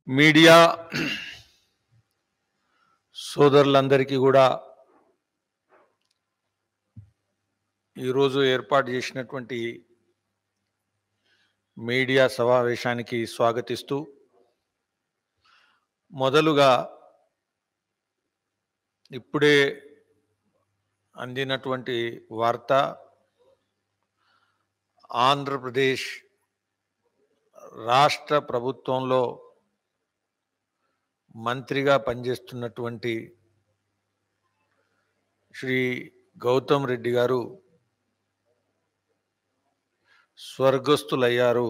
Media సోదరులందరికీ కూడా ఈరోజు ఏర్పాటు చేసినటువంటి మీడియా సమావేశానికి స్వాగతిస్తూ మొదలుగా ఇప్పుడే అందినటువంటి వార్త ఆంధ్రప్రదేశ్ రాష్ట్ర ప్రభుత్వంలో మంత్రిగా పనిచేస్తున్నటువంటి శ్రీ గౌతమ్ రెడ్డి గారు స్వర్గస్థులయ్యారు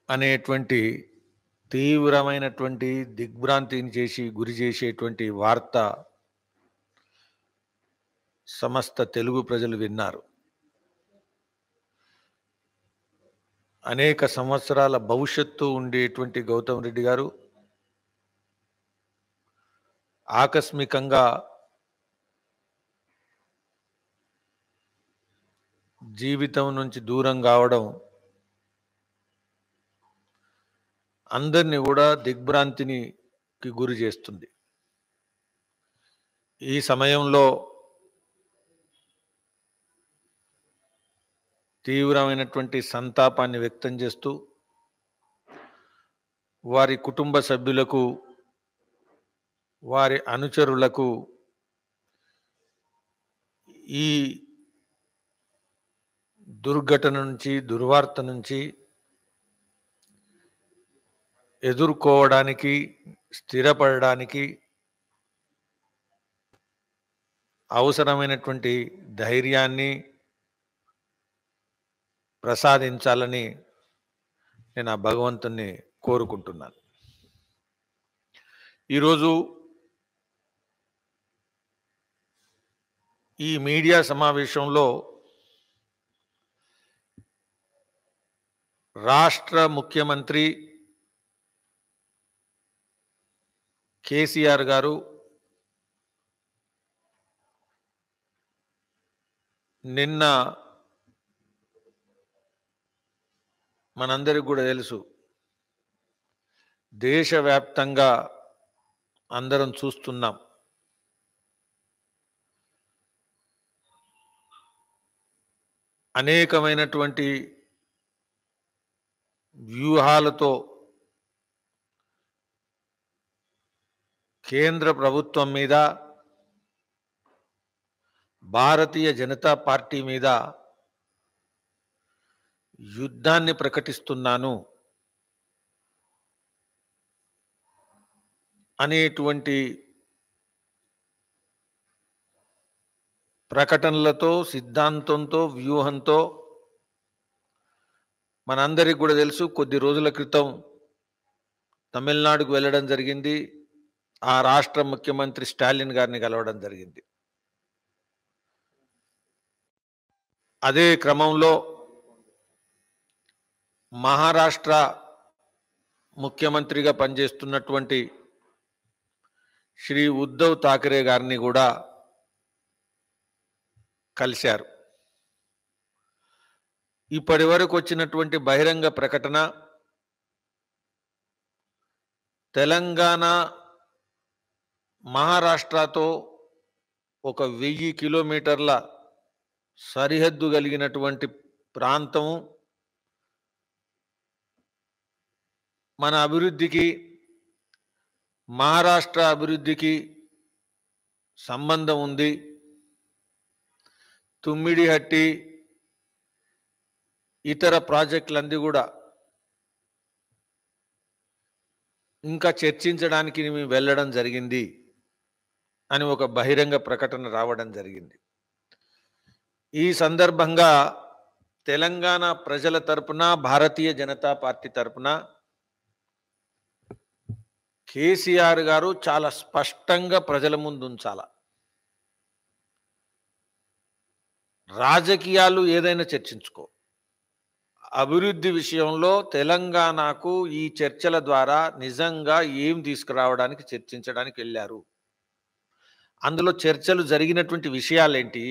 అనేటువంటి తీవ్రమైనటువంటి దిగ్భ్రాంతిని గురి చేసేటువంటి వార్త సమస్త తెలుగు ప్రజలు విన్నారు. అనేక సంవత్సరాల భవిష్యత్తు ఉండేటువంటి గౌతమ్ రెడ్డి గారు ఆకస్మికంగా జీవితం నుంచి దూరం కావడం అందరినీ కూడా దిగ్భ్రాంతికి గురి చేస్తుంది. ఈ సమయంలో తీవ్రమైనటువంటి సంతాపాన్ని వ్యక్తం చేస్తూ వారి కుటుంబ సభ్యులకు, వారి అనుచరులకు ఈ దుర్ఘటన నుంచి, దుర్వార్త నుంచి ఎదుర్కోవడానికి, స్థిరపడడానికి అవసరమైనటువంటి ధైర్యాన్ని ప్రసాదించాలని నేను ఆ భగవంతుణ్ణి కోరుకుంటున్నాను. ఈరోజు ఈ మీడియా సమావేశంలో రాష్ట్ర ముఖ్యమంత్రి కేసీఆర్ గారు నిన్న మనందరికి కూడా తెలుసు, దేశవ్యాప్తంగా అందరం చూస్తున్నాం, అనేకమైనటువంటి వ్యూహాలతో కేంద్ర ప్రభుత్వం మీద, భారతీయ జనతా పార్టీ మీద యుద్ధాన్ని ప్రకటిస్తున్నాను అనేటువంటి ప్రకటనలతో, సిద్ధాంతంతో, వ్యూహంతో మనందరికి కూడా తెలుసు. కొద్ది రోజుల క్రితం తమిళనాడుకు వెళ్ళడం జరిగింది. ఆ రాష్ట్ర ముఖ్యమంత్రి స్టాలిన్ గారిని కలవడం జరిగింది. అదే క్రమంలో మహారాష్ట్ర ముఖ్యమంత్రిగా పనిచేస్తున్నటువంటి శ్రీ ఉద్ధవ్ ఠాకరే గారిని కూడా కలిశారు. ఇప్పటి వరకు వచ్చినటువంటి బహిరంగ ప్రకటన, తెలంగాణ మహారాష్ట్రతో ఒక 1000 కిలోమీటర్ల సరిహద్దు కలిగినటువంటి ప్రాంతము, మన అభివృద్ధికి, మహారాష్ట్ర అభివృద్ధికి సంబంధం ఉంది. తుమ్మిడిహట్టి ఇతర ప్రాజెక్టులన్నీ కూడా ఇంకా చర్చించడానికి మేము వెళ్ళడం జరిగింది అని ఒక బహిరంగ ప్రకటన రావడం జరిగింది. ఈ సందర్భంగా తెలంగాణ ప్రజల తరపున, భారతీయ జనతా పార్టీ తరపున కేసీఆర్ గారు చాలా స్పష్టంగా ప్రజల ముందు ఉంచాల. రాజకీయాలు ఏదైనా చర్చించుకో, అభివృద్ధి విషయంలో తెలంగాణకు ఈ చర్చల ద్వారా నిజంగా ఏం తీసుకురావడానికి చర్చించడానికి వెళ్ళారు, అందులో చర్చలు జరిగినటువంటి విషయాలేంటి,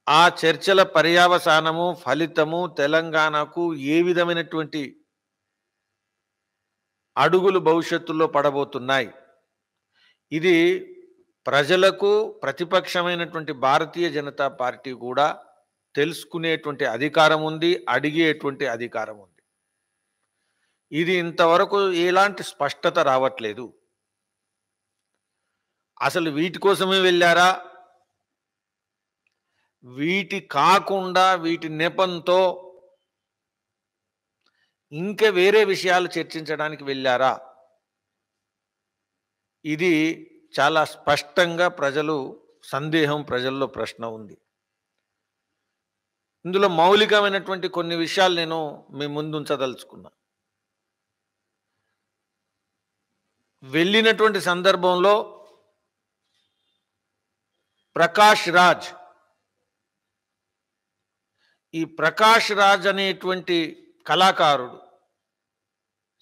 ఆ చర్చల పర్యవసానము, ఫలితము తెలంగాణకు ఏ విధమైనటువంటి అడుగులు భవిష్యత్తులో పడబోతున్నాయి. ఇది ప్రజలకు ప్రతిపక్షమైనటువంటి భారతీయ జనతా పార్టీ కూడా తెలుసుకునేటువంటి అధికారం ఉంది, అడిగేటువంటి అధికారం ఉంది. ఇది ఇంతవరకు ఎలాంటి స్పష్టత రావట్లేదు. అసలు వీటి కోసమే వెళ్ళారా, వీటి కాకుండా వీటి నెపంతో ఇంకా వేరే విషయాలు చర్చించడానికి వెళ్ళారా? ఇది చాలా స్పష్టంగా ప్రజల్లో ప్రశ్న ఉంది. ఇందులో మౌలికమైనటువంటి కొన్ని విషయాలు నేను మీ ముందు ఉంచదలుచుకున్నా. వెళ్ళినటువంటి సందర్భంలో ప్రకాష్ రాజ్, ఈ ప్రకాష్ రాజ్ అనేటువంటి కళాకారుడు,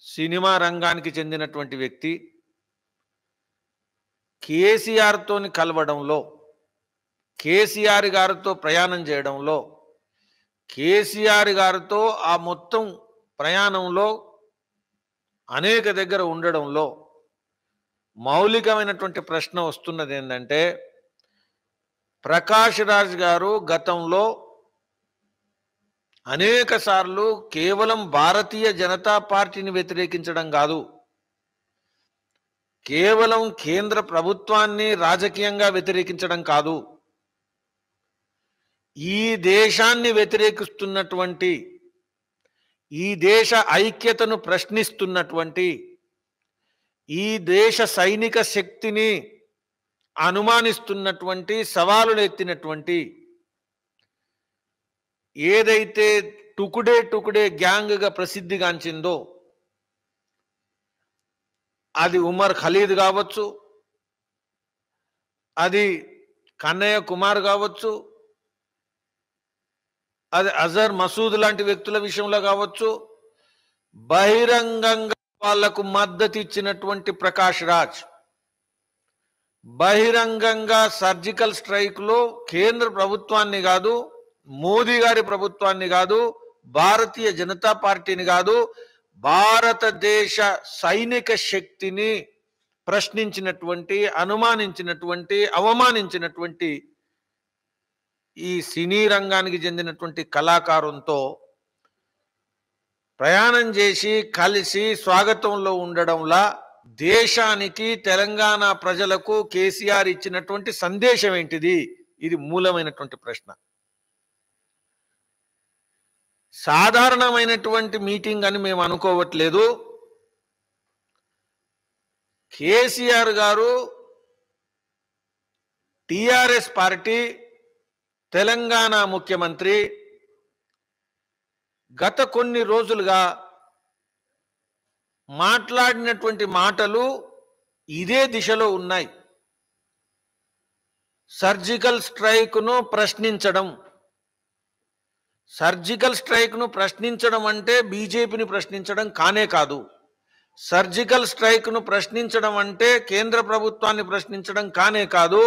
సినిమా రంగానికి చెందినటువంటి వ్యక్తి, కేసీఆర్తోని కలవడంలో, కేసీఆర్ గారితో ప్రయాణం చేయడంలో, కేసీఆర్ గారితో ఆ మొత్తం ప్రయాణంలో అనేక దగ్గర ఉండడంలో మౌలికమైనటువంటి ప్రశ్న వస్తున్నది ఏంటంటే, ప్రకాష్ రాజ్ గారు గతంలో అనేక సార్లు కేవలం భారతీయ జనతా పార్టీని వ్యతిరేకించడం కాదు, కేవలం కేంద్ర ప్రభుత్వాన్ని రాజకీయంగా వ్యతిరేకించడం కాదు, ఈ దేశాన్ని వ్యతిరేకిస్తున్నటువంటి, ఈ దేశ ఐక్యతను ప్రశ్నిస్తున్నటువంటి, ఈ దేశ సైనిక శక్తిని అనుమానిస్తున్నటువంటి, సవాలులు ఎత్తినటువంటి, ఏదైతే టుకుడే టుకుడే గ్యాంగ్గా ప్రసిద్ధిగాంచిందో అది ఉమర్ ఖలీద్ కావచ్చు, అది కన్నయ్య కుమార్ కావచ్చు, అది అజర్ మసూద్ లాంటి వ్యక్తుల విషయంలో కావచ్చు, బహిరంగంగా వాళ్లకు మద్దతు ఇచ్చినటువంటి ప్రకాష్ రాజ్ బహిరంగంగా సర్జికల్ స్ట్రైక్లో కేంద్ర ప్రభుత్వాన్ని కాదు, మోదీ గారి ప్రభుత్వాన్ని కాదు, భారతీయ జనతా పార్టీని కాదు, భారతదేశ సైనిక శక్తిని ప్రశ్నించినటువంటి, అనుమానించినటువంటి, అవమానించినటువంటి ఈ సినీ రంగానికి చెందినటువంటి కళాకారులతో ప్రయాణం చేసి కలిసి స్వాగతంలో ఉండడంలా దేశానికి, తెలంగాణ ప్రజలకు కేసీఆర్ ఇచ్చినటువంటి సందేశం ఏంటిది? ఇది మూలమైనటువంటి ప్రశ్న. సాధారణమైనటువంటి మీటింగ్ అని మేము అనుకోవట్లేదు. కేసీఆర్ గారు, టిఆర్ఎస్ పార్టీ, తెలంగాణ ముఖ్యమంత్రి గత కొన్ని రోజులుగా మాట్లాడినటువంటి మాటలు ఇదే దిశలో ఉన్నాయి. సర్జికల్ స్ట్రైక్ను ప్రశ్నించడం, సర్జికల్ స్ట్రైక్ను ప్రశ్నించడం అంటే బీజేపీని ప్రశ్నించడం కానే కాదు. సర్జికల్ స్ట్రైక్ను ప్రశ్నించడం అంటే కేంద్ర ప్రభుత్వాన్ని ప్రశ్నించడం కానే కాదు,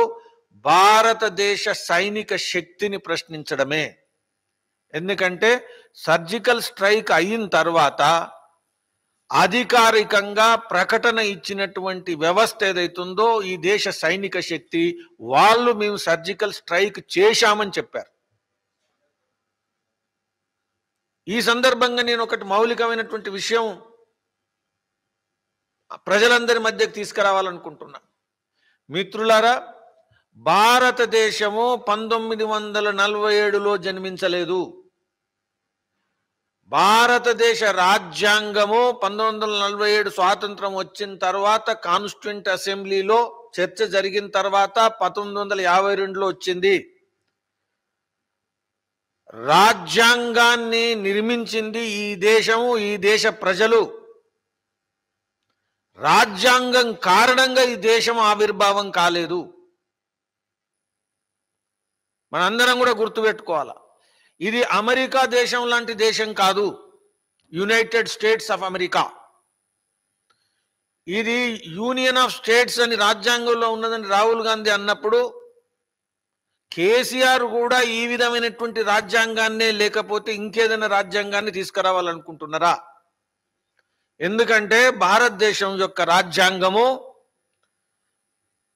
భారతదేశ సైనిక శక్తిని ప్రశ్నించడమే. ఎందుకంటే సర్జికల్ స్ట్రైక్ అయిన తర్వాత అధికారికంగా ప్రకటన ఇచ్చినటువంటి వ్యవస్థ ఏదైతుందో ఈ దేశ సైనిక శక్తి, వాళ్ళు మేము సర్జికల్ స్ట్రైక్ చేశామని చెప్పారు. ఈ సందర్భంగా నేను ఒకటి మౌలికమైనటువంటి విషయం ప్రజలందరి మధ్యకు తీసుకురావాలనుకుంటున్నా. మిత్రులారా, భారతదేశము 1947లో జన్మించలేదు. భారతదేశ రాజ్యాంగము 1947 స్వాతంత్రం వచ్చిన తర్వాత కాన్స్టిట్యూంట్ అసెంబ్లీలో చర్చ జరిగిన తర్వాత 1952లో వచ్చింది. రాజ్యాంగాన్ని నిర్మించింది ఈ దేశము, ఈ దేశ ప్రజలు. రాజ్యాంగం కారణంగా ఈ దేశం ఆవిర్భావం కాలేదు. మనందరం కూడా గుర్తుపెట్టుకోవాలి. ఇది అమెరికా దేశం లాంటి దేశం కాదు, యునైటెడ్ స్టేట్స్ ఆఫ్ అమెరికా. ఇది యూనియన్ ఆఫ్ స్టేట్స్ అని రాజ్యాంగంలో ఉన్నదని రాహుల్ గాంధీ అన్నప్పుడు కేసీఆర్ కూడా ఈ విధమైనటువంటి రాజ్యాంగాన్నే లేకపోతే ఇంకేదైనా రాజ్యాంగాన్ని తీసుకురావాలనుకుంటున్నారా? ఎందుకంటే భారతదేశం యొక్క రాజ్యాంగము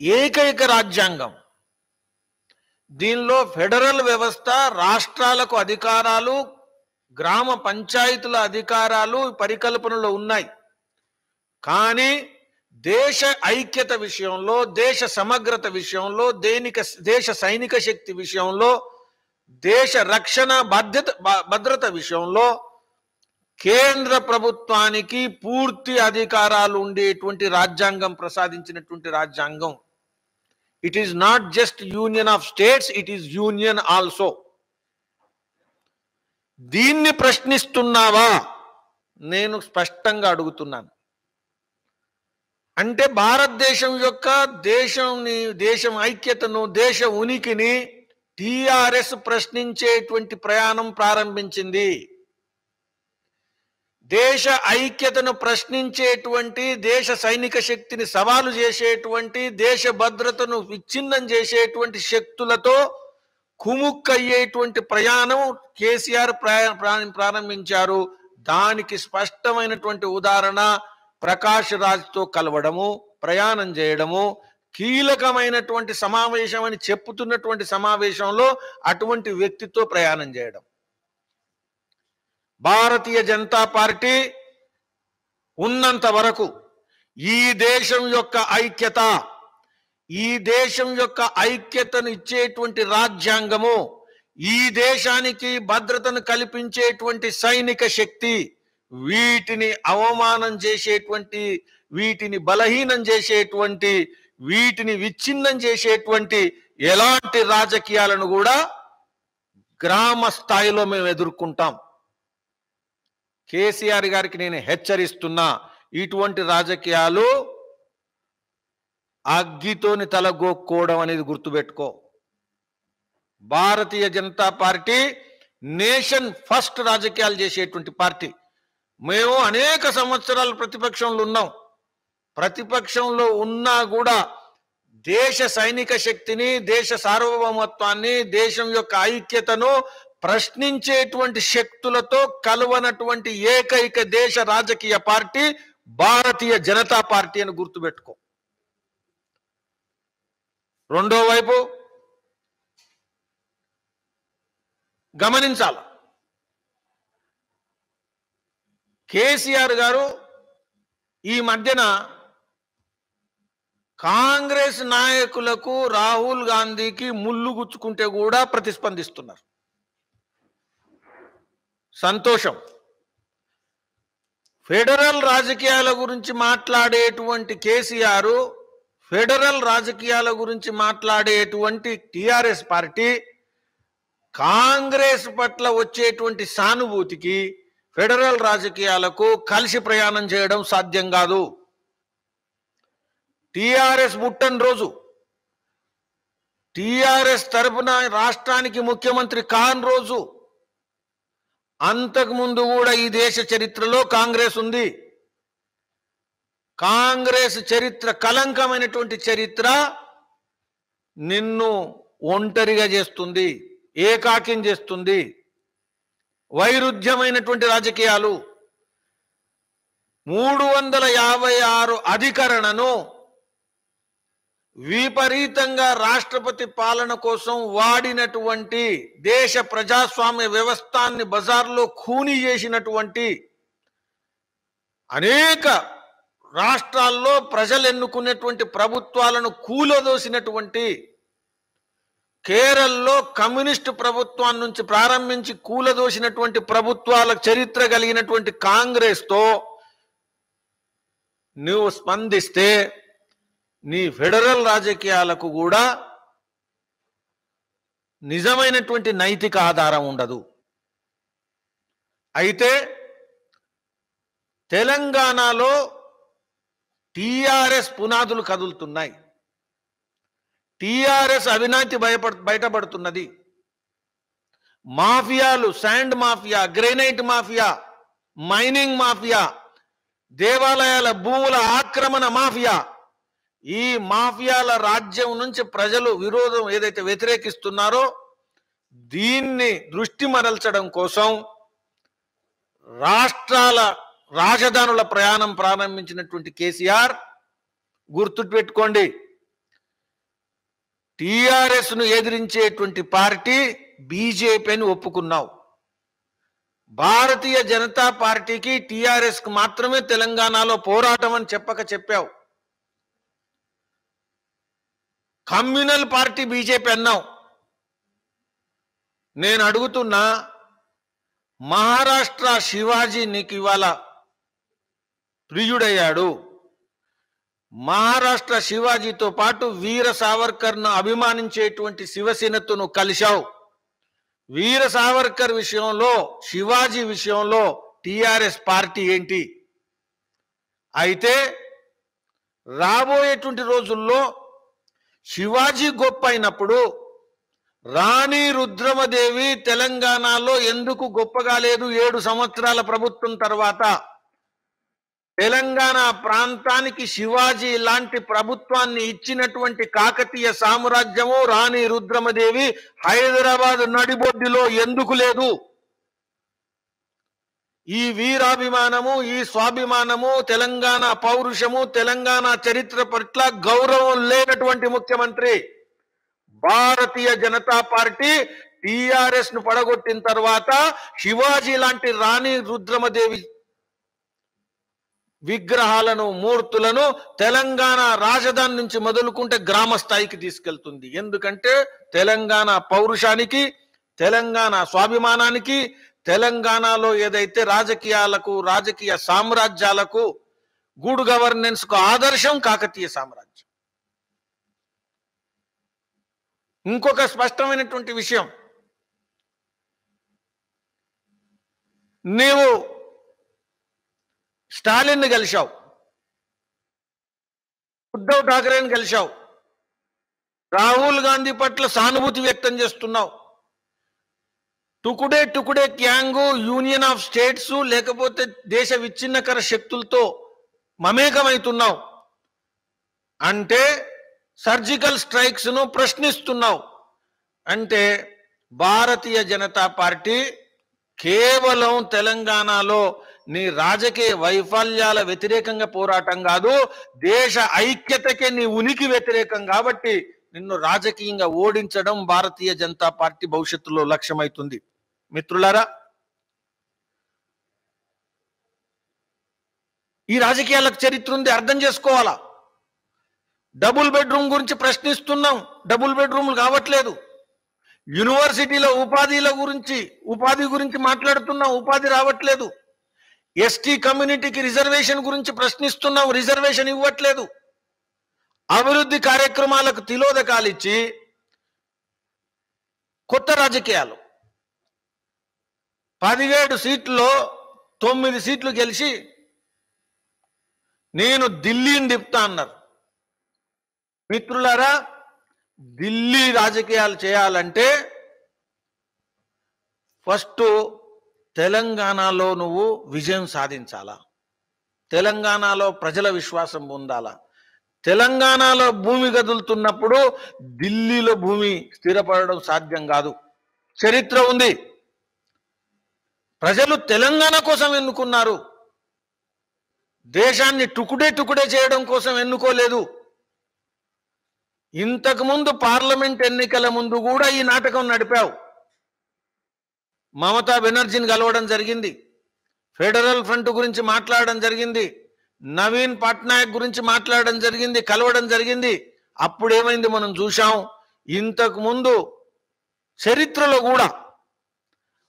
ఏకైక రాజ్యాంగం. దీనిలో ఫెడరల్ వ్యవస్థ, రాష్ట్రాలకు అధికారాలు, గ్రామ పంచాయతీల అధికారాలు, పరికల్పనలు ఉన్నాయి. కానీ దేశ ఐక్యత విషయంలో, దేశ సమగ్రత విషయంలో, దేశ సైనిక శక్తి విషయంలో, దేశ రక్షణ భద్రత విషయంలో కేంద్ర ప్రభుత్వానికి పూర్తి అధికారాలు ఉండేటువంటి రాజ్యాంగం ప్రసాదించినటువంటి రాజ్యాంగం. It is not just union of states, it is union also. దీన్ని ప్రశ్నిస్తున్నావా? నేను స్పష్టంగా అడుగుతున్నాను. అంటే భారతదేశం యొక్క దేశం ఐక్యతను, దేశ ఉనికిని టిఆర్ఎస్ ప్రశ్నించేటువంటి ప్రయాణం ప్రారంభించింది. దేశ ఐక్యతను ప్రశ్నించేటువంటి, దేశ సైనిక శక్తిని సవాలు చేసేటువంటి, దేశ భద్రతను విచ్ఛిన్నం చేసేటువంటి శక్తులతో కుముక్కయ్యేటువంటి ప్రయాణం కేసీఆర్ ప్రారంభించారు. దానికి స్పష్టమైనటువంటి ఉదాహరణ ప్రకాష్ రాజ్తో కలవడము, ప్రయాణం చేయడము, కీలకమైనటువంటి సమావేశం అని చెప్పుతున్నటువంటి సమావేశంలో అటువంటి వ్యక్తితో ప్రయాణం చేయడం. భారతీయ జనతా పార్టీ ఉన్నంత వరకు ఈ దేశం యొక్క ఐక్యతను ఇచ్చేటువంటి రాజ్యాంగము, ఈ దేశానికి భద్రతను కల్పించేటువంటి సైనిక శక్తి, వీటిని అవమానం చేసేటువంటి, వీటిని బలహీనం చేసేటువంటి, వీటిని విచ్ఛిన్నం చేసేటువంటి ఎలాంటి రాజకీయాలను కూడా గ్రామ స్థాయిలో మేము ఎదుర్కొంటాం. కేసీఆర్ గారికి నేను హెచ్చరిస్తున్నా, ఇటువంటి రాజకీయాలు అగ్గితోని తలగొక్కోవడం అనేది గుర్తుపెట్టుకో. Bharatiya Janata party nation first రాజకీయాలు చేసేటువంటి పార్టీ. మేము అనేక సంవత్సరాలు ప్రతిపక్షంలో ఉన్నాం. ప్రతిపక్షంలో ఉన్నా కూడా దేశ సైనిక శక్తిని, దేశ సార్వభౌమత్వాన్ని, దేశం యొక్క ఐక్యతను ప్రశ్నించేటువంటి శక్తులతో కలవనటువంటి ఏకైక దేశ రాజకీయ పార్టీ భారతీయ జనతా పార్టీ అని గుర్తుపెట్టుకో. రెండో వైపు గమనించాల, కేసీఆర్ గారు ఈ మధ్యన కాంగ్రెస్ నాయకులకు, రాహుల్ గాంధీకి ముళ్ళు గుచ్చుకుంటే కూడా ప్రతిస్పందిస్తున్నారు. సంతోషం. ఫెడరల్ రాజకీయాల గురించి మాట్లాడేటువంటి కేసీఆర్, ఫెడరల్ రాజకీయాల గురించి మాట్లాడేటువంటి టిఆర్ఎస్ పార్టీ కాంగ్రెస్ పట్ల వచ్చేటువంటి సానుభూతికి, ఫెడరల్ రాజకీయాలకు కలిసి ప్రయాణం చేయడం సాధ్యం కాదు. టిఆర్ఎస్ పుట్టినరోజు, టిఆర్ఎస్ తరపున రాష్ట్రానికి ముఖ్యమంత్రి కాని రోజు, అంతకుముందు కూడా ఈ దేశ చరిత్రలో కాంగ్రెస్ ఉంది. కాంగ్రెస్ చరిత్ర కలంకమైనటువంటి చరిత్ర. నిన్ను ఒంటరిగా చేస్తుంది, ఏకాకిం చేస్తుంది. వైరుధ్యమైనటువంటి రాజకీయాలు. 356 అధికరణను విపరీతంగా రాష్ట్రపతి పాలన కోసం వాడినటువంటి, దేశ ప్రజాస్వామ్య వ్యవస్థాన్ని బజార్లో ఖూనీ చేసినటువంటి, అనేక రాష్ట్రాల్లో ప్రజలు ఎన్నుకున్నటువంటి ప్రభుత్వాలను కూలదోసినటువంటి, కేరళలో కమ్యూనిస్టు ప్రభుత్వాన్ని నుంచి ప్రారంభించి కూలదోసినటువంటి ప్రభుత్వాల చరిత్ర కలిగినటువంటి కాంగ్రెస్తో నువ్వు స్పందిస్తే నీ ఫెడరల్ రాజకీయాలకు కూడా నిజమైనటువంటి నైతిక ఆధారం ఉండదు. అయితే తెలంగాణలో టిఆర్ఎస్ పునాదులు కదులుతున్నాయి. టిఆర్ఎస్ అవినీతి బయటపడుతున్నది. మాఫియాలు, sand mafia, granite mafia, mining mafia, దేవాలయాల భూముల ఆక్రమణ మాఫియా, ఈ మాఫియాల రాజ్యం నుంచి ప్రజలు విరోధం ఏదైతే వ్యతిరేకిస్తున్నారో దీన్ని దృష్టి మరల్చడం కోసం రాజధానుల ప్రయాణం ప్రారంభించినటువంటి కేసీఆర్ గుర్తుపెట్టుకోండి, టిఆర్ఎస్ ను ఎదిరించేటువంటి పార్టీ బీజేపీ అని ఒప్పుకున్నావు. భారతీయ జనతా పార్టీకి టిఆర్ఎస్ కు మాత్రమే తెలంగాణలో పోరాటం అని చెప్పావు. కమ్యూనల్ పార్టీ బీజేపీ అన్నావు. నేను అడుగుతున్నా, మహారాష్ట్ర శివాజీ నీకు ఇవాళ ప్రియుడయ్యాడు. మహారాష్ట్ర శివాజీతో పాటు వీర సావర్కర్ను అభిమానించేటువంటి శివసేనతో నువ్వు కలిశావు. వీర సావర్కర్ విషయంలో, శివాజీ విషయంలో టిఆర్ఎస్ పార్టీ ఏంటి? అయితే రాబోయేటువంటి రోజుల్లో శివాజీ గొప్ప అయినప్పుడు రాణి రుద్రమదేవి తెలంగాణలో ఎందుకు గొప్పగా లేదు? 7 సంవత్సరాల ప్రభుత్వం తర్వాత తెలంగాణ ప్రాంతానికి శివాజీ లాంటి ప్రభుత్వాన్ని ఇచ్చినటువంటి కాకతీయ సామ్రాజ్యము రాణి రుద్రమదేవి హైదరాబాద్ నడిబొడ్డులో ఎందుకు లేదు? ఈ వీరాభిమానము, ఈ స్వాభిమానము, తెలంగాణ పౌరుషము, తెలంగాణ చరిత్ర పట్ల గౌరవం లేనటువంటి ముఖ్యమంత్రి భారతీయ జనతా పార్టీ టిఆర్ఎస్ ను పడగొట్టిన తర్వాత శివాజీ లాంటి రాణి రుద్రమదేవి విగ్రహాలను, మూర్తులను తెలంగాణ రాజధాని నుంచి మొదలుకుంటే గ్రామ స్థాయికి తీసుకెళ్తుంది. ఎందుకంటే తెలంగాణ పౌరుషానికి, తెలంగాణ స్వాభిమానానికి, తెలంగాణలో ఏదైతే రాజకీయాలకు, రాజకీయ సామ్రాజ్యాలకు, గుడ్ గవర్నెన్స్ కు ఆదర్శం కాకతీయ సామ్రాజ్యం. ఇంకొక స్పష్టమైనటువంటి విషయం, నీవు స్టాలిన్ కలిశావు, ఉద్ధవ్ ఠాకరేని కలిశావు, రాహుల్ గాంధీ పట్ల సానుభూతి వ్యక్తం చేస్తున్నావు. టుకుడే టుకుడే క్యాంగు, యూనియన్ ఆఫ్ స్టేట్స్, లేకపోతే దేశ విచ్ఛిన్నకర శక్తులతో మమేకమవుతున్నావు. అంటే సర్జికల్ స్ట్రైక్స్ ను ప్రశ్నిస్తున్నావు. అంటే భారతీయ జనతా పార్టీ కేవలం తెలంగాణలో నీ రాజకీయ వైఫల్యాల వ్యతిరేకంగా పోరాటం కాదు, దేశ ఐక్యతకే నీ ఉనికి వ్యతిరేకం. కాబట్టి నిన్ను రాజకీయంగా ఓడించడం భారతీయ జనతా పార్టీ భవిష్యత్తులో లక్ష్యమైతుంది. మిత్రులారా, ఈ రాజకీయాలకు చరిత్ర ఉంది, అర్థం చేసుకోవాలా. డబుల్ బెడ్రూమ్ గురించి ప్రశ్నిస్తున్నాం, డబుల్ బెడ్రూమ్లు కావట్లేదు. యూనివర్సిటీలో ఉపాధి గురించి మాట్లాడుతున్నాం, ఉపాధి రావట్లేదు. ఎస్టీ కమ్యూనిటీకి రిజర్వేషన్ గురించి ప్రశ్నిస్తున్నాం, రిజర్వేషన్ ఇవ్వట్లేదు. అభివృద్ధి కార్యక్రమాలకు తిలోదకాలు ఇచ్చి కొత్త రాజకీయాలు 17 సీట్లలో 9 సీట్లు గెలిచి నేను ఢిల్లీని తిప్పుతా అన్నారు. మిత్రులారా, ఢిల్లీ రాజకీయాలు చేయాలంటే ఫస్ట్ తెలంగాణలో నువ్వు విజయం సాధించాలా, తెలంగాణలో ప్రజల విశ్వాసం పొందాలా. తెలంగాణలో భూమి కదులుతున్నప్పుడు ఢిల్లీలో భూమి స్థిరపడడం సాధ్యం కాదు. చరిత్ర ఉంది. ప్రజలు తెలంగాణ కోసం ఎన్నుకున్నారు, దేశాన్ని టుకుడే చేయడం కోసం ఎన్నుకోలేదు. ఇంతకుముందు పార్లమెంట్ ఎన్నికల ముందు కూడా ఈ నాటకం నడిపావు. మమతా బెనర్జీని కలవడం జరిగింది, ఫెడరల్ ఫ్రంట్ గురించి మాట్లాడడం జరిగింది, నవీన్ పట్నాయక్ గురించి మాట్లాడడం జరిగింది, కలవడం జరిగింది. అప్పుడు ఏమైంది మనం చూశాం. ఇంతకు ముందు చరిత్రలో కూడా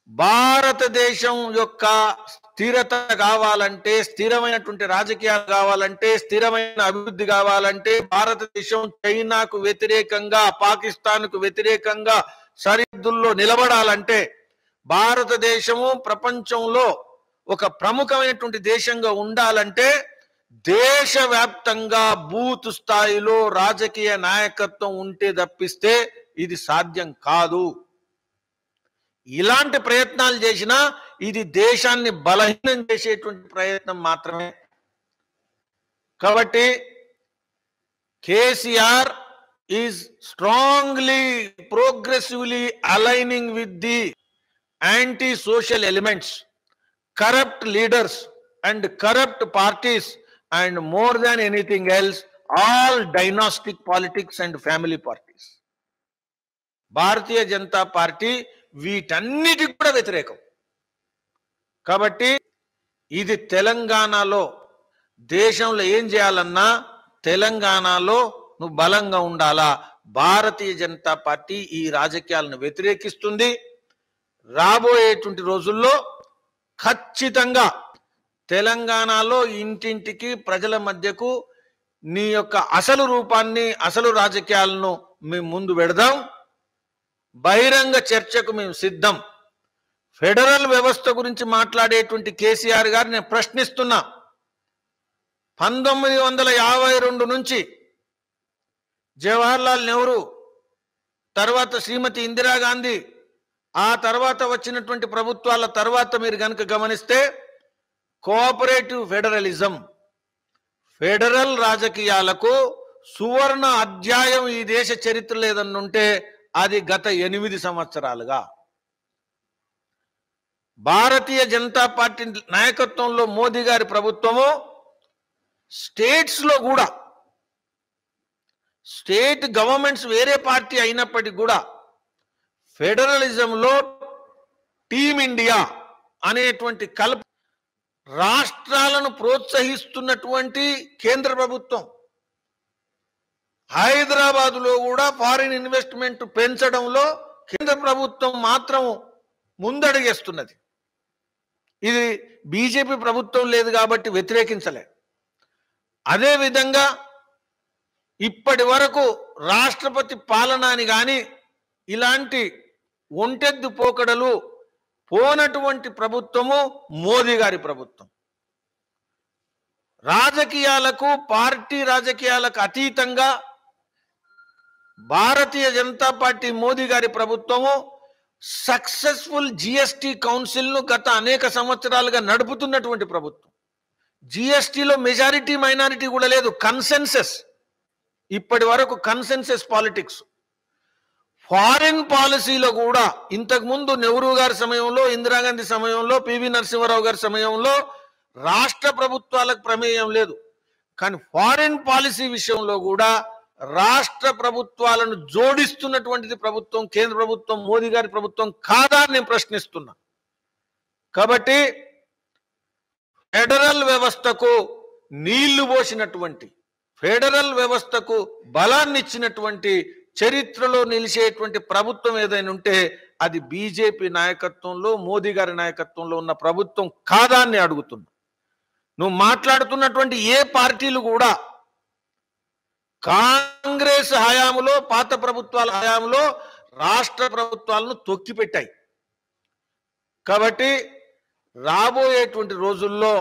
భారతదేశం యొక్క స్థిరత కావాలంటే, స్థిరమైనటువంటి రాజకీయాలు కావాలంటే, స్థిరమైన అభివృద్ధి కావాలంటే, భారతదేశం చైనాకు వ్యతిరేకంగా, పాకిస్తాన్కు వ్యతిరేకంగా సరిహద్దుల్లో నిలబడాలంటే, భారతదేశము ప్రపంచంలో ఒక ప్రముఖమైనటువంటి దేశంగా ఉండాలంటే దేశవ్యాప్తంగా బూత్ స్థాయిలో రాజకీయ నాయకత్వం ఉంటే తప్పిస్తే ఇది సాధ్యం కాదు. ఇలాంటి ప్రయత్నాలు చేసినా ఇది దేశాన్ని బలహీనం చేసేటువంటి ప్రయత్నం మాత్రమే. కాబట్టి KCR is strongly progressively aligning with the anti social elements, corrupt leaders, and corrupt parties, and more than anything else, all dynastic politics and family parties. Bharatiya Janata party వీటన్నిటికి కూడా వ్యతిరేకం. కాబట్టి ఇది తెలంగాణలో దేశంలో ఏం చేయాలన్నా తెలంగాణలో నువ్వు బలంగా ఉండాలా. భారతీయ జనతా పార్టీ ఈ రాజకీయాలను వ్యతిరేకిస్తుంది. రాబోయేటువంటి రోజుల్లో ఖచ్చితంగా తెలంగాణలో ఇంటింటికి ప్రజల మధ్యకు నీ యొక్క అసలు రూపాన్ని, అసలు రాజకీయాలను మేము ముందు పెడదాం. బహిరంగ చర్చకు మేము సిద్ధం. ఫెడరల్ వ్యవస్థ గురించి మాట్లాడేటువంటి కేసీఆర్ గారు నేను ప్రశ్నిస్తున్నా. 1952 నుంచి జవహర్లాల్ నెహ్రూ, తర్వాత శ్రీమతి ఇందిరాగాంధీ, ఆ తర్వాత వచ్చినటువంటి ప్రభుత్వాల తర్వాత మీరు కనుక గమనిస్తే కోఆపరేటివ్ ఫెడరలిజం, ఫెడరల్ రాజకీయాలకు సువర్ణ అధ్యాయం ఈ దేశ చరిత్ర లేదన్నుంటే అది గత 8 సంవత్సరాలుగా భారతీయ జనతా పార్టీ నాయకత్వంలో మోదీ గారి ప్రభుత్వము స్టేట్స్ లో కూడా, స్టేట్ గవర్నమెంట్స్ వేరే పార్టీ అయినప్పటికీ కూడా ఫెడరలిజంలో టీమ్ ఇండియా అనేటువంటి రాష్ట్రాలను ప్రోత్సహిస్తున్నటువంటి కేంద్ర ప్రభుత్వం. హైదరాబాదులో కూడా ఫారిన్ ఇన్వెస్ట్మెంట్ పెంచడంలో కేంద్ర ప్రభుత్వం మాత్రం ముందడుగేస్తున్నది. ఇది బీజేపీ ప్రభుత్వం లేదు కాబట్టి వ్యతిరేకించలే. అదేవిధంగా ఇప్పటి వరకు రాష్ట్రపతి పాలన అని కానీ ఇలాంటి ఒంటెద్దు పోకడలు పోనటువంటి ప్రభుత్వము మోదీ గారి ప్రభుత్వం. రాజకీయాలకు, పార్టీ రాజకీయాలకు అతీతంగా భారతీయ జనతా పార్టీ మోదీ గారి ప్రభుత్వము సక్సెస్ఫుల్ జిఎస్టి కౌన్సిల్ ను గత అనేక సంవత్సరాలుగా నడుపుతున్నటువంటి ప్రభుత్వం. జిఎస్టిలో మెజారిటీ మైనారిటీ కూడా లేదు, కన్సెన్సస్. ఇప్పటి వరకు కన్సెన్సస్ పాలిటిక్స్. ఫారిన్ పాలసీలో కూడా ఇంతకు ముందు నెహ్రూ గారి సమయంలో, ఇందిరాగాంధీ సమయంలో, పివి నరసింహారావు గారి సమయంలో రాష్ట్ర ప్రభుత్వాలకు ప్రమేయం లేదు. కానీ ఫారిన్ పాలసీ విషయంలో కూడా రాష్ట్ర ప్రభుత్వాలను జోడిస్తున్నటువంటిది ప్రభుత్వం, కేంద్ర ప్రభుత్వం, మోదీ గారి ప్రభుత్వం కాదా అని నేను ప్రశ్నిస్తున్నా. కాబట్టి ఫెడరల్ వ్యవస్థకు నీళ్లు పోసినటువంటి, ఫెడరల్ వ్యవస్థకు బలాన్ని ఇచ్చినటువంటి, చరిత్రలో నిలిచేటువంటి ప్రభుత్వం ఏదైనా ఉంటే అది బీజేపీ నాయకత్వంలో, మోదీ గారి నాయకత్వంలో ఉన్న ప్రభుత్వం కాదా అని అడుగుతున్నా. నువ్వు మాట్లాడుతున్నటువంటి ఏ పార్టీలు కూడా కాంగ్రెస్ హయాంలో, పాత ప్రభుత్వాల హయాంలో రాష్ట్ర ప్రభుత్వాలను తొక్కిపెట్టాయి. కాబట్టి రాబోయేటువంటి రోజుల్లో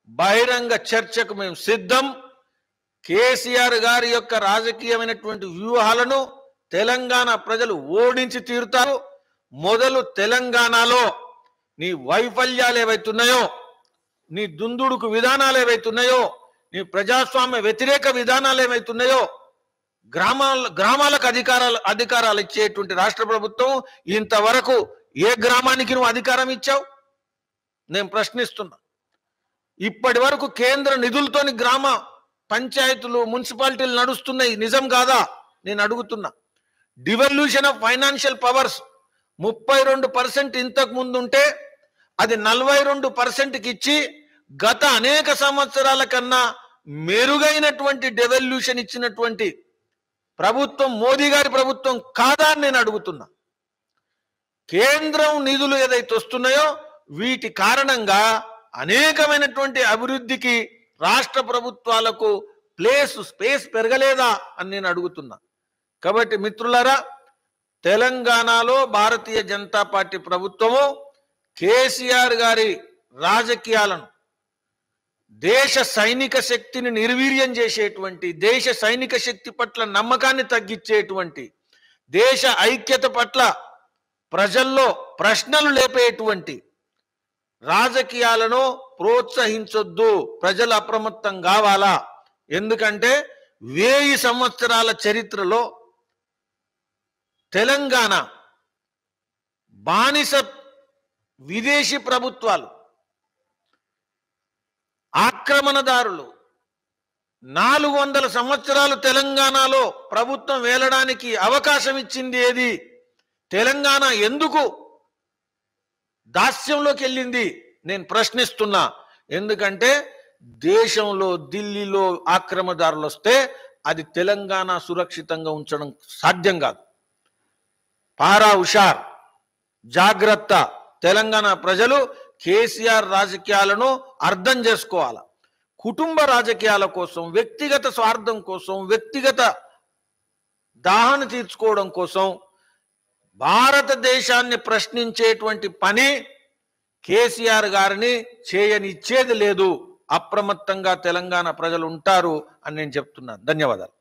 బహిరంగ చర్చకు మేము సిద్ధం. కేసీఆర్ గారి యొక్క రాజకీయమైనటువంటి వ్యూహాలను తెలంగాణ ప్రజలు ఓడించి తీరుతారు. మొదలు తెలంగాణలో నీ వైఫల్యాలు ఏవైతున్నాయో, నీ దుందుడుకు విధానాలు ఏవైతున్నాయో, నీ ప్రజాస్వామ్య వ్యతిరేక విధానాలు ఏవైతున్నాయో, గ్రామాలకు అధికారాలు ఇచ్చేటువంటి రాష్ట్ర ప్రభుత్వం ఇంతవరకు ఏ గ్రామానికి నువ్వు అధికారం ఇచ్చావు? నేను ప్రశ్నిస్తున్నా. ఇప్పటి వరకు కేంద్ర నిధులతోని గ్రామ పంచాయతీలు, మున్సిపాలిటీలు నడుస్తున్నాయి, నిజం కాదా నేను అడుగుతున్నా. డివల్యూషన్ ఆఫ్ ఫైనాన్షియల్ పవర్స్ 32% ఇంతకు ముందు ఉంటే అది 42%కి ఇచ్చి గత అనేక సంవత్సరాల కన్నా మెరుగైనటువంటి డెవల్యూషన్ ఇచ్చినటువంటి ప్రభుత్వం మోదీ గారి ప్రభుత్వం కాదా అని నేను అడుగుతున్నా. కేంద్రం నిధులు ఏదైతే వస్తున్నాయో వీటి కారణంగా అనేకమైనటువంటి అభివృద్ధికి రాష్ట్ర ప్రభుత్వాలకు స్పేస్ పెరగలేదా అని నేను అడుగుతున్నా. కాబట్టి మిత్రులారా, తెలంగాణలో భారతీయ జనతా పార్టీ ప్రభుత్వము కేసీఆర్ గారి రాజకీయాలను, దేశ సైనిక శక్తిని నిర్వీర్యం చేసేటువంటి, దేశ సైనిక శక్తి పట్ల నమ్మకాన్ని తగ్గించేటువంటి, దేశ ఐక్యత పట్ల ప్రజల్లో ప్రశ్నలు లేపేటువంటి రాజకీయాలను ప్రోత్సహించొద్దు. ప్రజలు అప్రమత్తం కావాలా. ఎందుకంటే 1000 సంవత్సరాల చరిత్రలో తెలంగాణ బానిస విదేశీ ప్రభుత్వాలు ఆక్రమణదారులు 400 సంవత్సరాలు తెలంగాణలో ప్రభుత్వం వేలడానికి అవకాశం ఇచ్చింది ఏది? తెలంగాణ ఎందుకు దాస్యంలోకి వెళ్ళింది? నేను ప్రశ్నిస్తున్నా. ఎందుకంటే దేశంలో ఢిల్లీలో ఆక్రమణదారులు వస్తే అది తెలంగాణ సురక్షితంగా ఉంచడం సాధ్యం కాదు. పారా హుషార్, జాగ్రత్త. తెలంగాణ ప్రజలు కేసీఆర్ రాజకీయాలను అర్థం చేసుకోవాలి. కుటుంబ రాజకీయాల కోసం, వ్యక్తిగత స్వార్థం కోసం, వ్యక్తిగత దాహాన్ని తీర్చుకోవడం కోసం భారతదేశాన్ని ప్రశ్నించేటువంటి పని కేసీఆర్ గారిని చేయనిచ్చేది లేదు. అప్రమత్తంగా తెలంగాణ ప్రజలు ఉంటారు అని నేను చెప్తున్నాను. ధన్యవాదాలు.